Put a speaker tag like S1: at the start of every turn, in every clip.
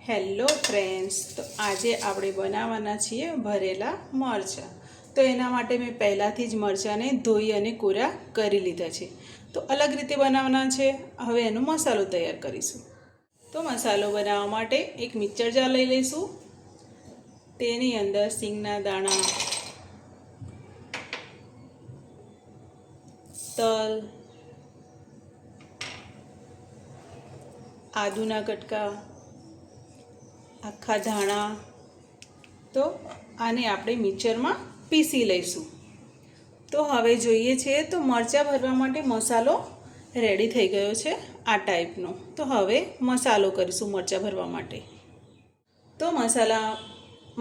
S1: Hello friends, તો આજે આપણે બનાવવાના છીએ ભરેલા મરચાં। તો એના માટે મેં પહેલાંથી જ મરચાંને ધોઈ અને કોરા કરી લીધા છે। તો અલગ રીતે બનાવવાના છે। હવે એનો મસાલો તૈયાર કરીશું। તો મસાલો બનાવવા માટે એક મિક્સર જાર લઈ લઈશું। તેની અંદર સિંગના દાણા, તલ, આદુના કટકા, આખા ધાણા, તો આને આપણે મિક્સરમાં પીસી લઈશું। તો હવે જોઈએ છીએ તો મરચાં ભરવા માટે મસાલો રેડી થઈ ગયો છે આ ટાઈપનો। તો હવે મસાલો કરીશું મરચાં ભરવા માટે। તો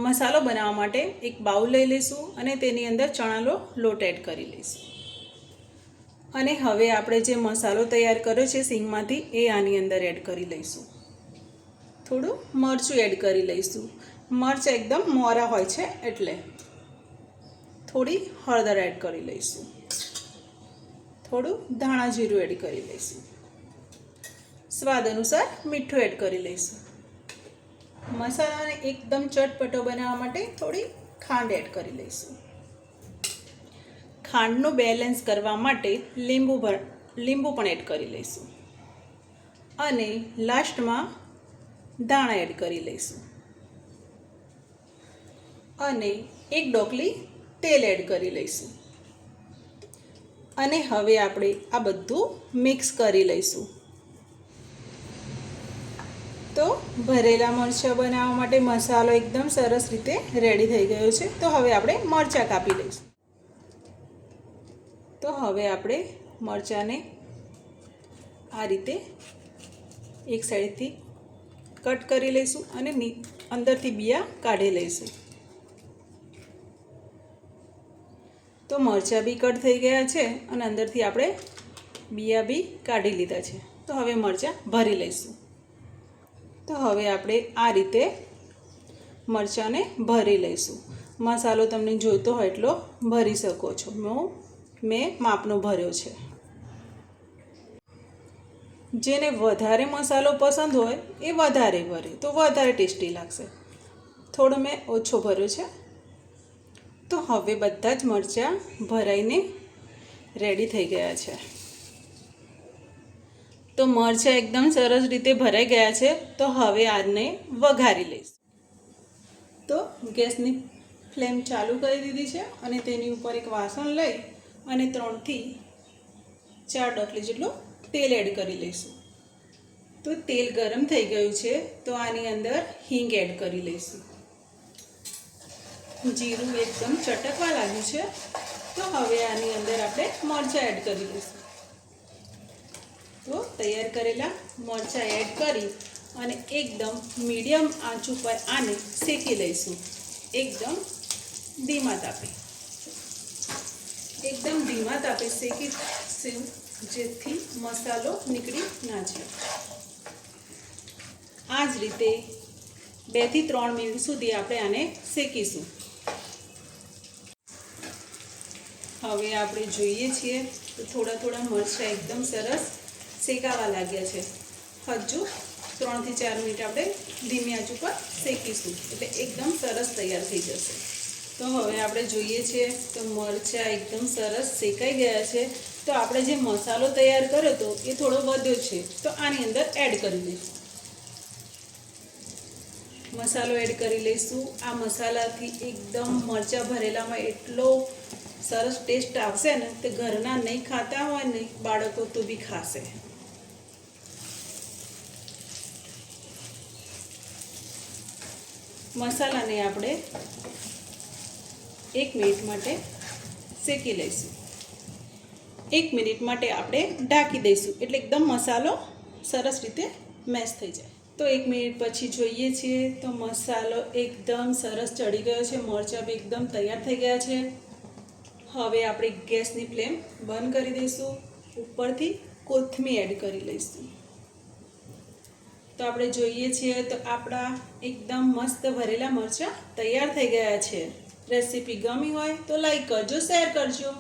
S1: મસાલો બનાવવા માટે એક બાઉલ લઈ લઈશું અને તેની અંદર ચણાનો લોટ એડ કરી લઈશું। અને હવે આપણે જે મસાલો તૈયાર કર્યો છે સિંગમાંથી એ આની અંદર એડ કરી લઈશું। થોડું મરચું એડ કરી લઈશું। મરચાં એકદમ મોરા હોય છે એટલે થોડી હળદર એડ કરી લઈશું। થોડું ધાણા જીરું એડ કરી લઈશું। સ્વાદ અનુસાર મીઠું એડ કરી લઈશું। મસાલાને એકદમ ચટપટો બનાવવા માટે થોડી ખાંડ એડ કરી લઈશું। ખાંડનું બેલેન્સ કરવા માટે લીંબુ પણ એડ કરી લઈશું। અને લાસ્ટમાં દાણા એડ કરી લઈશું। અને એક ડોકલી તેલ એડ કરી લઈશું। અને હવે આપણે આ બધું મિક્સ કરી લઈશું। તો ભરેલા મરચાં બનાવવા માટે મસાલો એકદમ સરસ રીતે રેડી થઈ ગયો છે। તો હવે આપણે મરચાં કાપી લઈશું। તો હવે આપણે મરચાંને આ રીતે એક સાઈડથી કટ કરી લઈશું અને અંદરથી બિયા કાઢી લઈશું। તો મરચાં બી કટ થઈ ગયા છે અને અંદરથી આપણે બિયા બી કાઢી લીધા છે। તો હવે મરચાં ભરી લઈશું। તો હવે આપણે આ રીતે મરચાંને ભરી લઈશું। મસાલો તમને જોઈતો હોય એટલો ભરી શકો છો। મેં માપનો ભર્યો છે। જેને વધારે મસાલો પસંદ હોય એ વધારે ભરે તો વધારે ટેસ્ટી લાગશે। થોડો મેં ઓછો ભર્યો છે। તો હવે બધા જ મરચાં ભરાઈને રેડી થઈ ગયા છે। તો મરચાં એકદમ સરસ રીતે ભરાઈ ગયા છે। તો હવે આને વઘારી લઈશું। તો ગેસની ફ્લેમ ચાલુ કરી દીધી છે અને તેની ઉપર એક વાસણ લઈ અને 3 થી 4 ડોકલી જેટલું તેલ એડ કરી લઈશું। તો તેલ ગરમ થઈ ગયું છે તો આની અંદર હિંગ એડ કરી લઈશું। જીરું એકદમ ચટકવા લાગ્યું છે તો હવે આની અંદર આપણે મરચાં એડ કરી લઈશું। તો તૈયાર કરેલા મરચાં એડ કરી અને એકદમ મીડિયમ આંચ ઉપર આને શેકી લઈશું। એકદમ ધીમા તાપે શેકીશું જેથી મસાલો નીકળી ના જાય। આ જ રીતે 2 થી 3 મિનિટ સુધી આપણે આને શેકીશું। હવે આપણે જોઈએ છીએ તો થોડા મરચાં એકદમ સરસ શેકાવા લાગ્યા છે। હજુ 3 થી 4 મિનિટ આપણે ધીમી આંચ ઉપર શેકીશું એટલે એકદમ સરસ તૈયાર થઈ જશે। તો હવે આપણે જોઈએ છીએ તો મરચાં એકદમ સરસ શેકાઈ ગયા છે। તો આપણે જે મસાલો તૈયાર કર્યો હતો એ થોડો વધ્યો છે તો આની અંદર એડ કરી લઈશું। મસાલો એડ કરી લઈશું। આ મસાલાથી એકદમ મરચાં ભરેલામાં એટલો સરસ ટેસ્ટ આવશે ને તે ઘરના નહીં ખાતા હોય ને બાળકો તો બી ખાશે। મસાલાને આપણે 1 મિનિટ માટે શેકી લઈશું। 1 મિનિટ માટે આપણે ઢાંકી દઈશું એટલે એકદમ મસાલો સરસ રીતે મેશ થઈ જાય। તો 1 મિનિટ પછી જોઈએ છીએ તો મસાલો એકદમ સરસ ચડી ગયો છે। મરચાં બી એકદમ તૈયાર થઈ ગયા છે। હવે આપણે ગેસની ફ્લેમ બંધ કરી દઈશું। ઉપરથી કોથમીર એડ કરી લઈશું। તો આપણે જોઈએ છીએ તો આપણા એકદમ મસ્ત ભરેલા મરચાં તૈયાર થઈ ગયા છે। રેસીપી ગમી હોય તો લાઈક કરજો, શેર કરજો।